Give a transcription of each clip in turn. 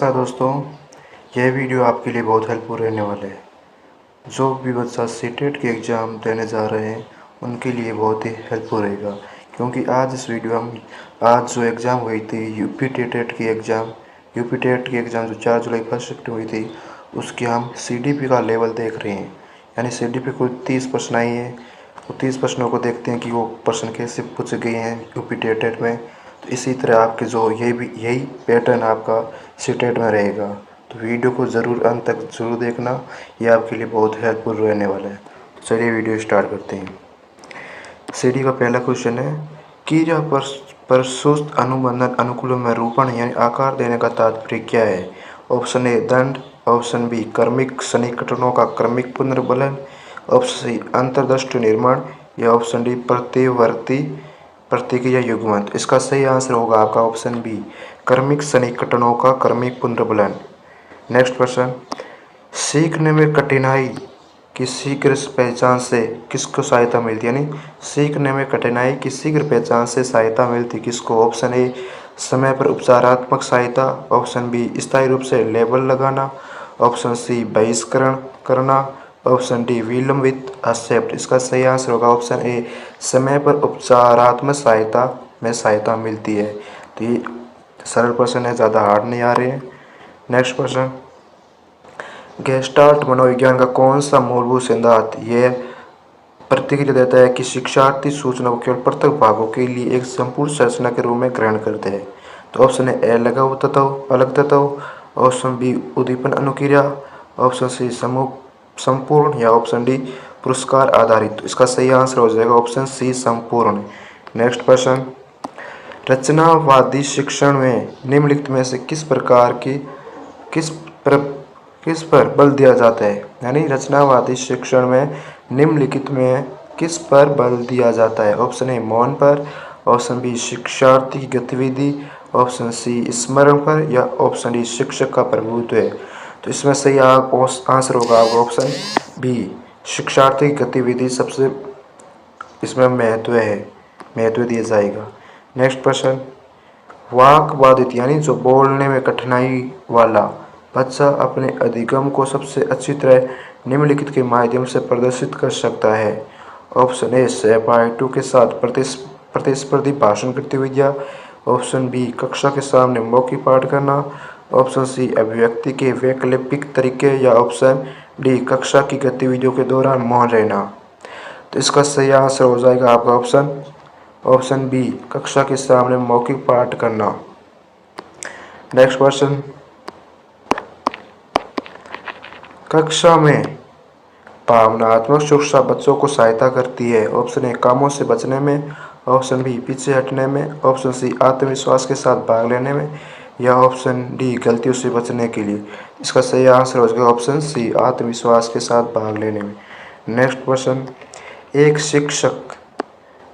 नमस्कार दोस्तों, यह वीडियो आपके लिए बहुत हेल्पफुल रहने वाला है। जो भी बच्चा सीटेट के एग्ज़ाम देने जा रहे हैं उनके लिए बहुत ही हेल्पफुल रहेगा, क्योंकि आज इस वीडियो हम आज जो एग्ज़ाम हुई थी यूपी टेट की एग्ज़ाम जो 4 जुलाई फर्स्ट शिफ्ट हुई थी, उसकी हम सीडीपी का लेवल देख रहे हैं। यानी सीडीपी को 30 प्रश्न आई है, तो 30 प्रश्नों को देखते हैं कि वो प्रश्न कैसे पूछे गए हैं यूपी टेट में। तो इसी तरह आपके जो यही पैटर्न आपका सीटेट में रहेगा। तो वीडियो को ज़रूर अंत तक ज़रूर देखना, ये आपके लिए बहुत हेल्पफुल रहने वाला है। तो चलिए वीडियो स्टार्ट करते हैं। सीडी का पहला क्वेश्चन है कि यह प्रस्तुत अनुबंधन अनुकूलों में रूपण यानी आकार देने का तात्पर्य क्या है। ऑप्शन ए दंड, ऑप्शन बी क्रमिक सन्निकटनों का क्रमिक पुनर्बलन, ऑप्शन सी अंतर्दृष्टि निर्माण या ऑप्शन डी प्रतिवर्ती प्रतिक्रिया युग्मन। इसका सही आंसर होगा आपका ऑप्शन बी, क्रमिक सन्निकटनों का क्रमिक पुनर्बलन। नेक्स्ट क्वेश्चन, सीखने में कठिनाई की शीघ्र पहचान से किसको सहायता मिलती है। यानी सीखने में कठिनाई की शीघ्र पहचान से सहायता मिलती किसको। ऑप्शन ए समय पर उपचारात्मक सहायता, ऑप्शन बी स्थायी रूप से लेबल लगाना, ऑप्शन सी बहिष्करण करना, ऑप्शन डी विलंबित एक्सेप्ट। इसका सही आंसर होगा ऑप्शन ए, समय पर उपचारात्मक सहायता में सहायता मिलती है। तो ये सरल प्रश्न है, ज़्यादा हार्ड नहीं आ रहे हैं। नेक्स्ट क्वेश्चन, गेस्टाल्ट मनोविज्ञान का कौन सा मूलभूत सिद्धांत यह प्रतिक्रिया देता है कि शिक्षार्थी सूचना को केवल पृथक भागों के लिए एक संपूर्ण संरचना के रूप में ग्रहण करते हैं। तो ऑप्शन ए अलग तत्व, अलग तत्व, ऑप्शन बी उद्दीपन अनुक्रिया, ऑप्शन सी समूह संपूर्ण या ऑप्शन डी पुरस्कार आधारित। तो इसका सही आंसर हो जाएगा ऑप्शन सी संपूर्ण। नेक्स्ट क्वेश्चन, रचनावादी शिक्षण में निम्नलिखित में से किस पर बल दिया जाता है। यानी रचनावादी शिक्षण में निम्नलिखित में किस पर बल दिया जाता है। ऑप्शन ए मौन पर, ऑप्शन बी शिक्षार्थी की गतिविधि, ऑप्शन सी स्मरण पर या ऑप्शन डी शिक्षक का प्रभुत्व है। तो इसमें सही आंसर होगा आपका ऑप्शन बी, शिक्षार्थी की गतिविधि सबसे इसमें महत्व दिया जाएगा। नेक्स्ट क्वेश्चन, वाक बाधित यानी जो बोलने में कठिनाई वाला बच्चा अपने अधिगम को सबसे अच्छी तरह निम्नलिखित के माध्यम से प्रदर्शित कर सकता है। ऑप्शन ए सहपाठियों के साथ प्रतिस्पर्धी भाषण गतिविधियाँ, ऑप्शन बी कक्षा के सामने मौखिक पाठ करना, ऑप्शन सी अभिव्यक्ति के वैकल्पिक तरीके या ऑप्शन डी कक्षा की गतिविधियों के दौरान मौन रहना। तो इसका सही आंसर हो जाएगा आपका ऑप्शन बी, कक्षा के सामने मौखिक पाठ करना। नेक्स्ट क्वेश्चन, कक्षा में भावनात्मक सुरक्षा बच्चों को सहायता करती है। ऑप्शन ए कामों से बचने में, ऑप्शन बी पीछे हटने में, ऑप्शन सी आत्मविश्वास के साथ भाग लेने में या ऑप्शन डी गलतियों से बचने के लिए। इसका सही आंसर हो जाएगा ऑप्शन सी, आत्मविश्वास के साथ भाग लेने में। नेक्स्ट क्वेश्चन, एक शिक्षक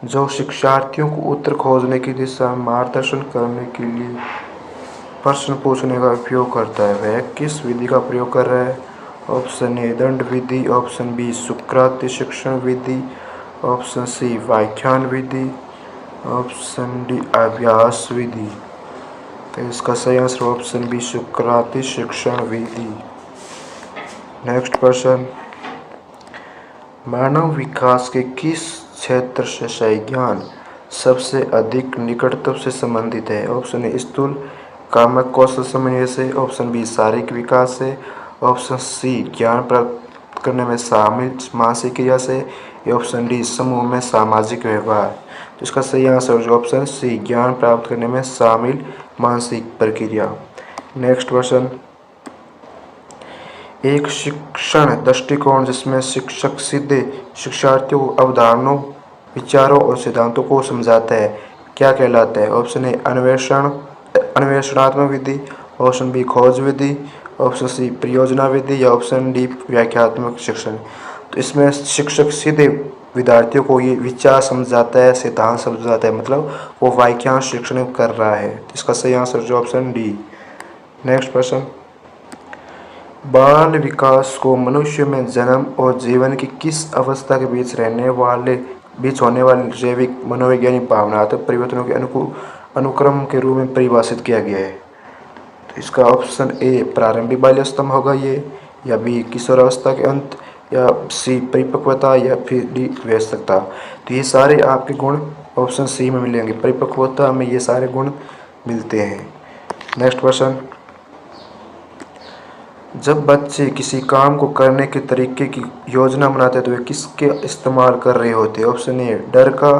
जो शिक्षार्थियों को उत्तर खोजने की दिशा में मार्गदर्शन करने के लिए प्रश्न पूछने का उपयोग करता है, वह किस विधि का प्रयोग कर रहा है। ऑप्शन ए दंड विधि, ऑप्शन बी सुकृति शिक्षण विधि, ऑप्शन सी व्याख्यान विधि, ऑप्शन डी अभ्यास विधि। तो इसका सही आंसर ऑप्शन बी सुकृति शिक्षण विधि। नेक्स्ट क्वेश्चन, मानव विकास के किस क्षेत्र से सही ज्ञान सबसे अधिक निकटता से संबंधित है। ऑप्शन ए स्थूल कामक कौशल समन्वय से, ऑप्शन बी शारीरिक विकास से, ऑप्शन सी ज्ञान प्राप्त करने में शामिल मानसिक क्रिया से या ऑप्शन डी समूह में सामाजिक व्यवहार। तो इसका सही आंसर होगा ऑप्शन सी, ज्ञान प्राप्त करने में शामिल मानसिक प्रक्रिया। नेक्स्ट क्वेश्चन, एक शिक्षण दृष्टिकोण जिसमें शिक्षक सीधे शिक्षार्थियों को अवधारणाओं, विचारों और सिद्धांतों को समझाता है क्या कहलाता है। ऑप्शन ए अन्वेषणात्मक विधि, ऑप्शन बी खोज विधि, ऑप्शन सी परियोजना विधि या ऑप्शन डी व्याख्यात्मक शिक्षण। तो इसमें शिक्षक सीधे विद्यार्थियों को ये विचार समझाता है, सिद्धांत समझाता है, मतलब वो व्याख्यान शिक्षण कर रहा है। इसका सही आंसर जो ऑप्शन डी। नेक्स्ट क्वेश्चन, बाल विकास को मनुष्य में जन्म और जीवन की किस अवस्था के बीच होने वाले जैविक मनोवैज्ञानिक भावनात्मक परिवर्तनों के अनुक्रम के रूप में परिभाषित किया गया है। इसका ऑप्शन ए प्रारंभिक बाल्य स्तंभ होगा ये, या बी किशोरावस्था के अंत, या सी परिपक्वता, या फिर डी वयस्कता। तो ये सारे आपके गुण ऑप्शन सी में मिलेंगे, परिपक्वता में ये सारे गुण मिलते हैं। नेक्स्ट क्वेश्चन, जब बच्चे किसी काम को करने के तरीके की योजना बनाते हैं तो वे किसके इस्तेमाल कर रहे होते हैं? ऑप्शन ए डर का,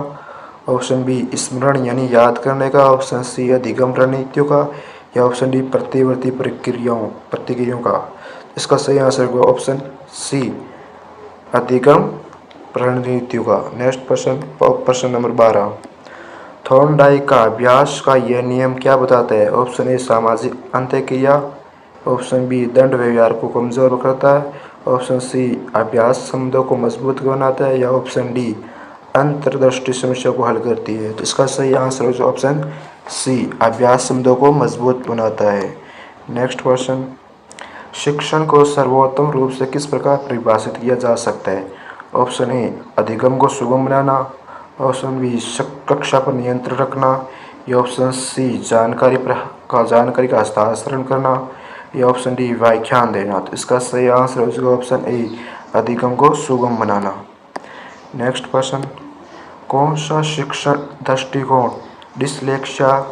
ऑप्शन बी स्मरण यानी याद करने का, ऑप्शन सी अधिगम रणनीतियों का, या ऑप्शन डी प्रतिवर्ती प्रतिक्रियाओं का। इसका सही आंसर होगा ऑप्शन सी अधिगम रणनीतियों का। नेक्स्ट क्वेश्चन, प्रश्न नंबर 12, थॉर्नडाइक का अभ्यास का यह नियम क्या बताता है? ऑप्शन ए सामाजिक अंतःक्रिया, ऑप्शन बी दंड व्यवहार को कमजोर करता है, ऑप्शन सी अभ्यास संबंधों को मजबूत बनाता है, या ऑप्शन डी अंतर्दृष्टि समस्या को हल करती है। तो इसका सही आंसर है ऑप्शन सी अभ्यास संबंधों को मजबूत बनाता है। नेक्स्ट क्वेश्चन, शिक्षण को सर्वोत्तम रूप से किस प्रकार परिभाषित किया जा सकता है? ऑप्शन ए अधिगम को सुगम बनाना, ऑप्शन बी कक्षा पर नियंत्रण रखना, या ऑप्शन सी जानकारी का हस्तांतरण करना, या ऑप्शन डी व्याख्यान देना। तो इसका सही आंसर हो ऑप्शन ए अधिगम को सुगम बनाना। नेक्स्ट क्वेश्चन, कौन सा शिक्षण दृष्टिकोण डिसलेक्सिया,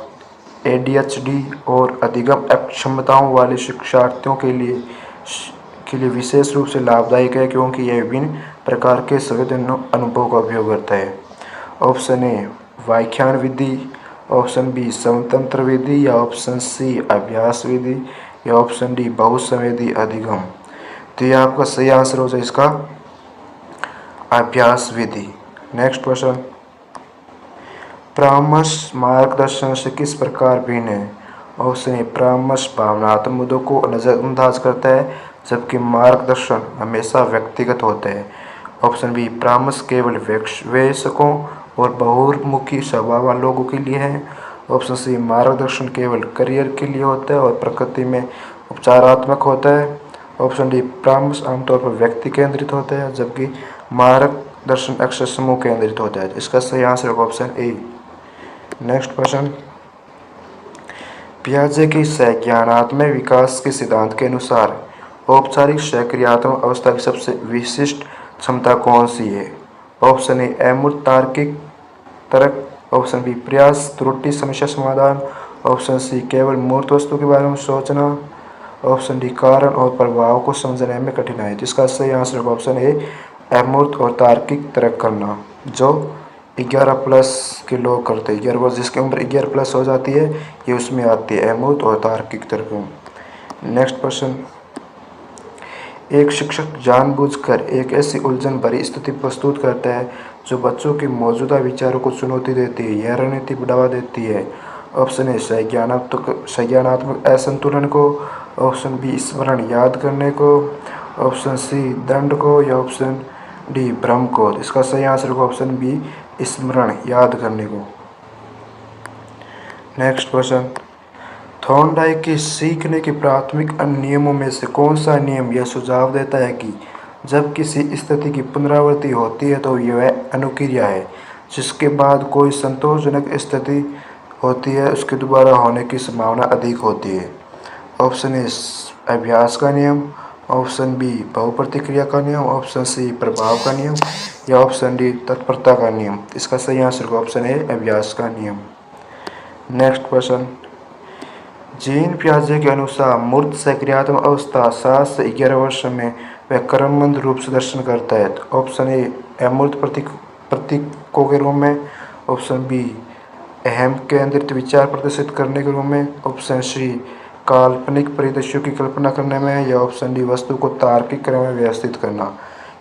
एडीएचडी और अधिगम अक्षमताओं वाले शिक्षार्थियों के लिए विशेष रूप से लाभदायक है, क्योंकि यह विभिन्न प्रकार के संवेदन अनुभव का उपयोग करता है? ऑप्शन ए व्याख्यान विधि, ऑप्शन बी स्वतंत्र विधि, या ऑप्शन सी अभ्यास विधि, या ऑप्शन डी बहुसंवेदी अधिगम। तो ये आपका सही आंसर हो जाए इसका अभ्यास विधि। नेक्स्ट क्वेश्चन, परामर्श मार्गदर्शन से किस प्रकार भिन्न है? ऑप्शन ए परामर्श भावनात्मक मुद्दों को नजरअंदाज करता है, जबकि मार्गदर्शन हमेशा व्यक्तिगत होता है। ऑप्शन बी परामर्श केवल वयस्कों और बहुमुखी स्वभाव वाले लोगों के लिए है। ऑप्शन सी मार्गदर्शन केवल करियर के लिए होता है और प्रकृति में उपचारात्मक होता है। ऑप्शन डी परामर्श आमतौर पर व्यक्ति केंद्रित होता है, जबकि मार्गदर्शन अक्सर समूह केंद्रित होता है। इसका सही आंसर होगा ऑप्शन ए। नेक्स्ट क्वेश्चन, पियाजे की संज्ञानात्मक विकास के सिद्धांत के अनुसार औपचारिक सक्रियात्मक अवस्था की सबसे विशिष्ट क्षमता कौन सी है? ऑप्शन ए अमूर्त तार्किक तर्क, ऑप्शन बी प्रयास त्रुटि समस्या समाधान, ऑप्शन सी केवल मूर्त वस्तु के बारे में सोचना, ऑप्शन डी कारण और प्रभाव को समझने में कठिनाई। जिसका सही आंसर होगा ऑप्शन ए अमूर्त और तार्किक तर्क करना, जो 11+ के लोग करते हैं। 11 जिसकी उम्र 11+ हो जाती है ये उसमें आती है अमूर्त और तार्किक तर्क। नेक्स्ट क्वेश्चन, एक शिक्षक जानबूझकर एक ऐसी उलझन भरी स्थिति प्रस्तुत करता है जो बच्चों के मौजूदा विचारों को चुनौती देती है। यह रणनीति बढ़ावा देती है। ऑप्शन ए संज्ञानात्मक असंतुलन को, ऑप्शन बी स्मरण याद करने को, ऑप्शन सी दंड को, या ऑप्शन डी भ्रम को। इसका सही आंसर होगा ऑप्शन बी स्मरण याद करने को। नेक्स्ट क्वेश्चन, थॉर्नडाइक के सीखने के प्राथमिक नियमों में से कौन सा नियम यह सुझाव देता है कि जब किसी स्थिति की पुनरावृत्ति होती है तो यह अनुक्रिया है, जिसके बाद कोई संतोषजनक स्थिति होती है उसके दोबारा होने की संभावना अधिक होती है? ऑप्शन ए अभ्यास का नियम, ऑप्शन बी बहुप्रतिक्रिया का नियम, ऑप्शन सी प्रभाव का नियम, या ऑप्शन डी तत्परता का नियम। इसका सही आंसर होगा ऑप्शन ए अभ्यास का नियम। नेक्स्ट क्वेश्चन, जीन पियाजे के अनुसार मूर्त सक्रियात्मक अवस्था 7 से 11 वर्ष में वह क्रमबद्ध रूप से दर्शन करता है। ऑप्शन ए अमूर्त प्रतीकों के रूप में, ऑप्शन बी अहम केंद्रित विचार प्रदर्शित करने के रूप में, ऑप्शन सी काल्पनिक परिदृश्यों की कल्पना करने में, या ऑप्शन डी वस्तु को तार्किक क्रम में व्यवस्थित करना।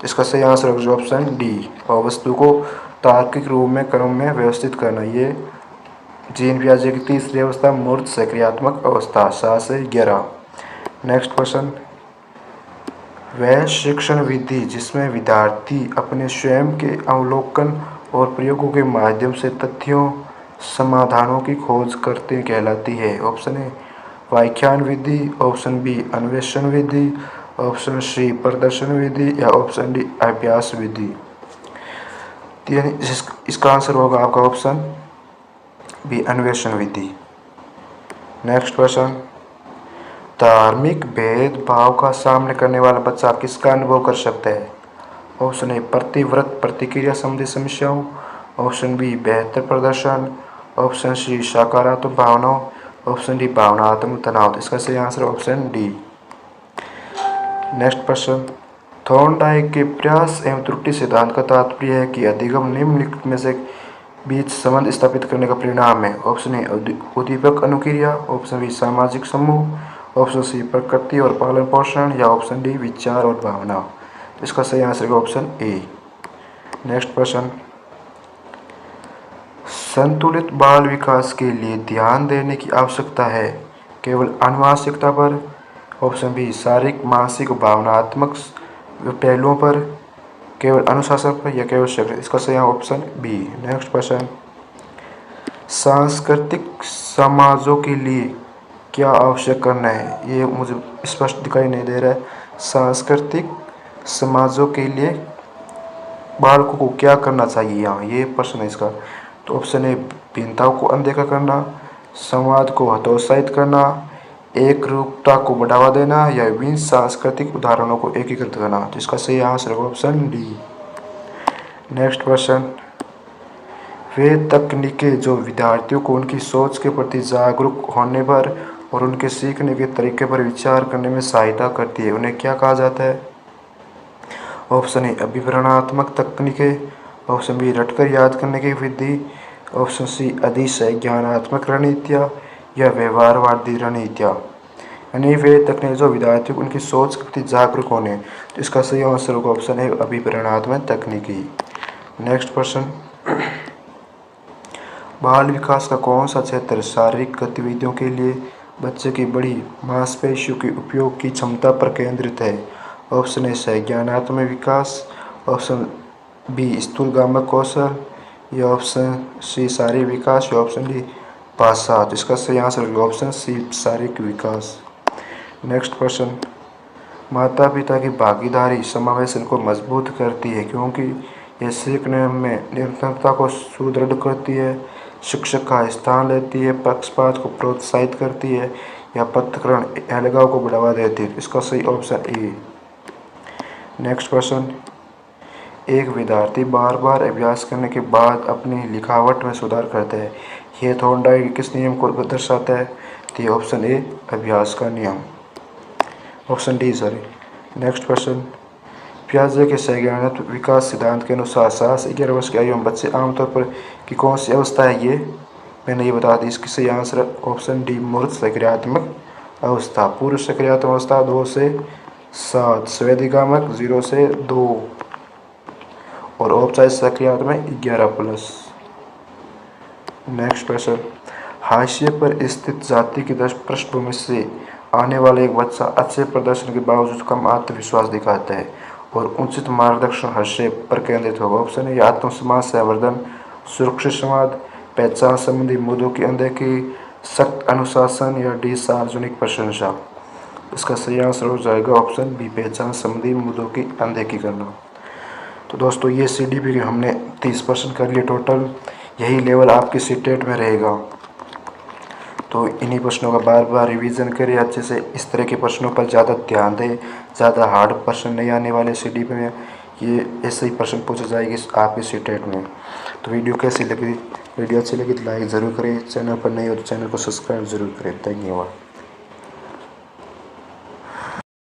इसका सही आंसर होगा ऑप्शन डी और वस्तु को तार्किक रूप में क्रम में व्यवस्थित करना। ये जीन पियाजे की तीसरी अवस्था मूर्त सक्रियात्मक अवस्था 7 से 11। नेक्स्ट क्वेश्चन, वह शिक्षण विधि जिसमें विद्यार्थी अपने स्वयं के अवलोकन और प्रयोगों के माध्यम से तथ्यों समाधानों की खोज करते कहलाती है? ऑप्शन ए व्याख्यान विधि, ऑप्शन बी अन्वेषण विधि, ऑप्शन सी प्रदर्शन विधि, या ऑप्शन डी अभ्यास विधि। इसका आंसर होगा आपका ऑप्शन बी अन्वेषण विधि। नेक्स्ट क्वेश्चन, धार्मिक भेदभाव का सामना करने वाला बच्चा किसका अनुभव कर सकता है? ऑप्शन ए प्रतिव्रत प्रतिक्रिया संबंधी समस्याओं, ऑप्शन बी बेहतर प्रदर्शन, ऑप्शन सी सकारात्मक भावनाओं, ऑप्शन डी भावनात्मक तनाव। इसका सही आंसर ऑप्शन डी। नेक्स्ट प्रश्न, थॉर्नडाइक के प्रयास एवं त्रुटि सिद्धांत का तात्पर्य है कि अधिगम निम्नलिखित में से बीच संबंध स्थापित करने का परिणाम है। ऑप्शन ए उद्दीपक अनुक्रिया, ऑप्शन बी सामाजिक समूह, ऑप्शन सी प्रकृति और पालन पोषण, या ऑप्शन डी विचार और भावना। इसका सही आंसर है ऑप्शन ए। नेक्स्ट प्रश्न, संतुलित बाल विकास के लिए ध्यान देने की आवश्यकता है केवल आनुवंशिकता पर, ऑप्शन बी शारीरिक मानसिक भावनात्मक पहलुओं पर, केवल अनुशासन पर, या केवल शक्ति। इसका सही ऑप्शन बी। नेक्स्ट क्वेश्चन, सांस्कृतिक समाजों के लिए क्या आवश्यक करना है? ये मुझे स्पष्ट दिखाई नहीं दे रहा है। सांस्कृतिक समाजों के लिए बालकों को क्या करना चाहिए? यहाँ ये प्रश्न है इसका। तो ऑप्शन ए भिन्नताओं को अनदेखा करना, संवाद को हतोत्साहित करना, एक रूपता को बढ़ावा देना, या विभिन्न सांस्कृतिक उदाहरणों को एकीकृत करना। तो इसका सही आंसर है ऑप्शन डी। नेक्स्ट क्वेश्चन, वे तकनीकें जो विद्यार्थियों को उनकी सोच के प्रति जागरूक होने पर और उनके सीखने के तरीके पर विचार करने में सहायता करती है, उन्हें क्या कहा जाता है? ऑप्शन ए अभिप्रेरणात्मक तकनीकें, ऑप्शन बी रटकर याद करने की विधि, ऑप्शन सी अधिसंज्ञानात्मक रणनीतियाँ, या व्यवहारवादी रणनीतियाँ। यानी वे तकनीक जो विद्यार्थियों को उनकी सोच के प्रति जागरूक होने, तो इसका सही आंसर होगा ऑप्शन है अभिप्रेरणात्मक तकनीकी। नेक्स्ट प्रश्न, बाल विकास का कौन सा क्षेत्र शारीरिक गतिविधियों के लिए बच्चे की बड़ी मांसपेशियों के उपयोग की क्षमता पर केंद्रित है? ऑप्शन ए संज्ञानात्मक विकास, ऑप्शन बी स्थूलगामक कौशल, या ऑप्शन सी शारीरिक विकास, या ऑप्शन डी भाषा। तो इसका सही आंसर होगा ऑप्शन सी शारीरिक विकास। नेक्स्ट प्रश्न, माता पिता की भागीदारी समावेशन को मजबूत करती है क्योंकि यह सीखने में निरंतरता को सुदृढ़ करती है, शिक्षक का स्थान लेती है, पक्षपात को प्रोत्साहित करती है, या पृथक्करण अलगाव को बढ़ावा देती है। इसका सही ऑप्शन ए। नेक्स्ट प्रश्न, एक विद्यार्थी बार बार अभ्यास करने के बाद अपनी लिखावट में सुधार करता है, यह थॉर्नडाइक किस नियम को दर्शाता है? तो ऑप्शन ए अभ्यास का नियम, option D sorry. Next question, पियाजे के संज्ञानात्मक विकास सिद्धांत के अनुसार 7 से 11 वर्ष की आयु में बच्चे आमतौर पर की कौन सी अवस्था है? ये मैंने ये बता दी। इसकी सही आंसर ऑप्शन डी मूर्त सक्रियात्मक अवस्था। पूर्व सक्रियात्मक अवस्था 2 से 7, स्वेदिगामक 0 से 2, और औपचारिक सक्रियात्मक 11+। नेक्स्ट क्वेश्चन, हाशिए पर स्थित जाति की पृष्ठभूमि से आने वाला एक बच्चा अच्छे प्रदर्शन के बावजूद कम आत्मविश्वास दिखाता है और उचित मार्गदर्शन हाशिए पर केंद्रित होगा। ऑप्शन ए आत्मसम्मान संवर्धन, सुरक्षित संवाद, पहचान संबंधी मुद्दों की अनदेखी, सख्त अनुशासन, या डी सार्वजनिक प्रशंसा। इसका सही आंसर हो जाएगा ऑप्शन बी पहचान संबंधी मुद्दों की अनदेखी करना। तो दोस्तों ये CDP के हमने 30% कर लिए टोटल। यही लेवल आपके सीटेट में रहेगा। तो इन्हीं प्रश्नों का बार बार रिवीजन करें अच्छे से। इस तरह के प्रश्नों पर ज़्यादा ध्यान दें, ज़्यादा हार्ड प्रश्न नहीं आने वाले CDP में। ये ऐसे ही प्रश्न पूछे जाएगी आपके सीटेट में। तो वीडियो कैसी लगी? वीडियो अच्छी लगी तो लाइक ज़रूर करें। चैनल पर नए हो तो चैनल को सब्सक्राइब ज़रूर करें। धन्यवाद।